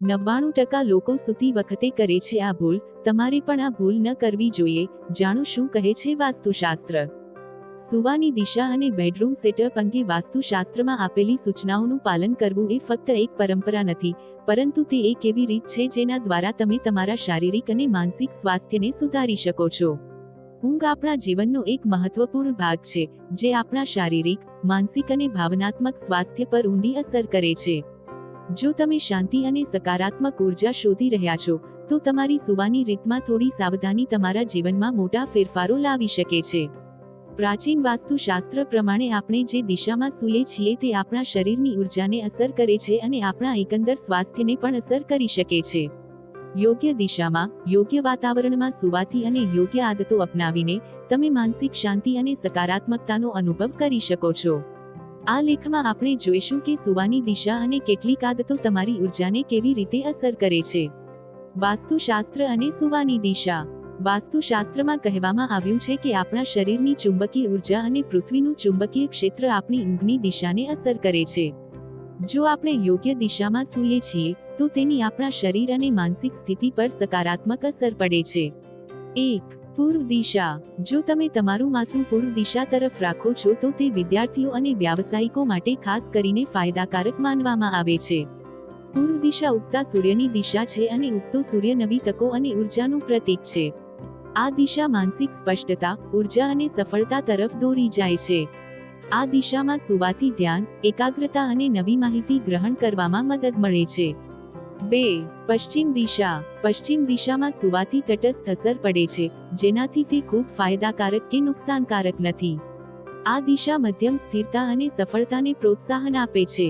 99% લોકો સૂતી વખતે કરે છે આ ભૂલ. તમારે પણ આ ભૂલ ન કરવી જોઈએ. જાણો શું કહે છે વાસ્તુશાસ્ત્ર. સૂવાની દિશા અને બેડરૂમ સેટઅપ અંગે વાસ્તુશાસ્ત્રમાં આપેલી સૂચનાઓનું પાલન કરવું એ ફક્ત એક પરંપરા નથી, પરંતુ તે એક એવી રીત છે જેના દ્વારા તમે તમારા શારીરિક અને માનસિક સ્વાસ્થ્યને સુધારી શકો છો. ઊંઘ આપણા જીવનનો એક મહત્વપૂર્ણ ભાગ છે, જે આપણા શારીરિક, માનસિક અને ભાવનાત્મક સ્વાસ્થ્ય પર ઊંડી અસર કરે છે. જો તમે શાંતિ અને સકારાત્મક ઉર્જા શોધી રહ્યા છો, તો તમારી સૂવાની રીતમાં થોડી સાવધાની તમારા જીવનમાં મોટા ફેરફારો લાવી શકે છે. પ્રાચીન વાસ્તુશાસ્ત્ર પ્રમાણે આપણે જે દિશામાં સૂઈએ છીએ તે આપણા શરીરની ઉર્જાને અસર કરે છે અને આપણા એકંદર સ્વાસ્થ્યને પણ અસર કરી શકે છે. યોગ્ય દિશામાં, યોગ્ય વાતાવરણમાં સૂવાથી અને યોગ્ય આદતો અપનાવીને તમે માનસિક શાંતિ અને સકારાત્મકતાનો અનુભવ કરી શકો છો. આ લેખમાં આપણે જોઈશું કે સૂવાની દિશા અને કેટલીક આદતો તમારી ઉર્જાને કેવી રીતે અસર કરે છે. વાસ્તુશાસ્ત્ર અને સૂવાની દિશા. વાસ્તુશાસ્ત્રમાં કહેવામાં આવ્યું છે કે આપણા શરીરની ચુંબકીય ઉર્જા અને પૃથ્વીનું ચુંબકીય ક્ષેત્ર આપણી ઊંઘની દિશાને અસર કરે છે. જો આપણે યોગ્ય દિશામાં સૂઈએ છીએ, તો તેની આપણા શરીર અને માનસિક સ્થિતિ પર સકારાત્મક અસર પડે છે. 1. પૂર્વ દિશા. જો તમે તમારું માથું પૂર્વ દિશા તરફ રાખો છો તો તે વિદ્યાર્થીઓ અને વ્યાવસાયિકો માટે ખાસ કરીને ફાયદાકારક માનવામાં આવે છે. પૂર્વ દિશા ઉગતા સૂર્યની દિશા છે અને ઉગતો સૂર્ય નવી તકો અને ઉર્જાનું પ્રતીક છે. આ દિશા માનસિક સ્પષ્ટતા, ઉર્જા અને સફળતા તરફ દોરી જાય છે. આ દિશામાં સૂવાથી ધ્યાન, એકાગ્રતા અને નવી માહિતી ગ્રહણ કરવામાં મદદ મળે છે. 2. પશ્ચિમ દિશા. પશ્ચિમ દિશામાં સૂવાથી તટસ્થ અસર પડે છે, જેનાથી તે ખૂબ ફાયદાકારક કે નુકસાનકારક નથી. આ દિશા મધ્યમ સ્થિરતા અને સફળતાને પ્રોત્સાહન આપે છે.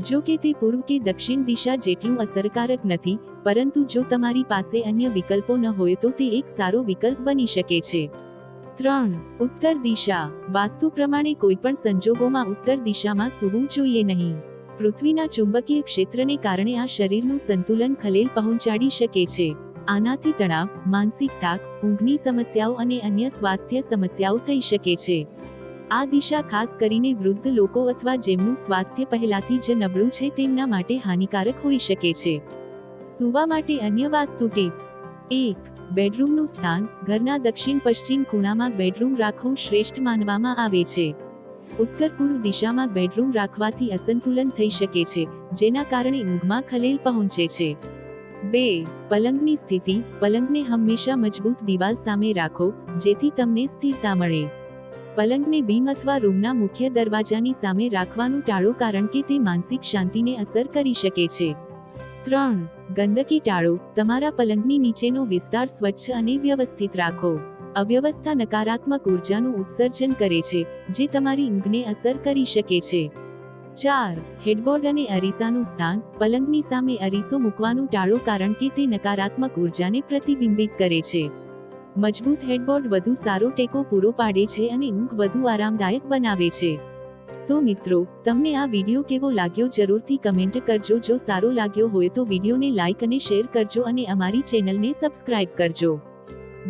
જો કે તે પૂર્વ કે દક્ષિણ દિશા જેટલું અસરકારક નથી, પરંતુ જો તમારી પાસે અન્ય વિકલ્પો ન હોય તો તે એક સારો વિકલ્પ બની શકે છે. 3. ઉત્તર દિશા. વાસ્તુ પ્રમાણે કોઈપણ સંજોગોમાં ઉત્તર દિશામાં સૂવું જોઈએ નહીં. પૃથ્વીના ચુંબકીય ક્ષેત્રને કારણે આ શરીરનું સંતુલન ખલેલ પહોંચાડી શકે છે. આનાથી તણાવ, માનસિક થાક, ઊંઘની સમસ્યાઓ અને અન્ય સ્વાસ્થ્ય સમસ્યાઓ થઈ શકે છે. આ દિશા ખાસ કરીને વૃદ્ધ લોકો અથવા જેમનું સ્વાસ્થ્ય પહેલાથી જ નબળું છે તેમના માટે હાનિકારક હોઈ શકે છે. સૂવા માટે અન્ય વાસ્તુ ટિપ્સ. 1. બેડરૂમનું સ્થાન. ઘરના દક્ષિણ પશ્ચિમ ખૂણામાં બેડરૂમ રાખવું શ્રેષ્ઠ માનવામાં આવે છે. ઉત્તર પૂર્વ દિશામાં બેડરૂમ રાખવાથી અસંતુલન થઈ શકે છે, જેના કારણે ઊંઘમાં ખલેલ પહોંચે છે. 2. પલંગની સ્થિતિ. પલંગને હંમેશા મજબૂત દિવાલ સામે રાખો, જેથી તમને સ્થિરતા મળે. પલંગને બીમ અથવા રૂમના મુખ્ય દરવાજાની સામે રાખવાનું ટાળો કારણ કે તે માનસિક શાંતિને અસર કરી શકે છે. 3. ગંદકી ટાળો. તમારા પલંગની નીચેનો વિસ્તાર સ્વચ્છ અને વ્યવસ્થિત રાખો. અવ્યવસ્થા નકારાત્મક ઉર્જાનું ઉત્સર્જન કરે છે, જે તમારી ઊંઘને અસર કરી શકે છે. 4. હેડબોર્ડ અને અરીસાનું સ્થાન. પલંગની સામે અરીસો મૂકવાનું ટાળો કારણ કે તે નકારાત્મક ઉર્જાને પ્રતિબિંબિત કરે છે. મજબૂત હેડબોર્ડ વધુ સારો ટેકો પૂરો પાડે છે અને ઊંઘ વધુ આરામદાયક બનાવે છે. તો મિત્રો, તમને આ વિડીયો કેવો લાગ્યો જરૂરથી કમેન્ટ કરજો. જો સારો લાગ્યો હોય તો વિડીયોને લાઇક અને શેર કરજો અને અમારી ચેનલને સબસ્ક્રાઇબ કરજો.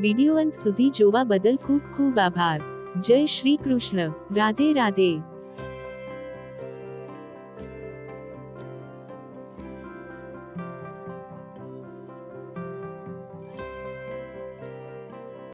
વિડીયો અંત સુધી જોવા બદલ ખૂબ ખૂબ આભાર. જય શ્રી કૃષ્ણ. રાધે રાધે.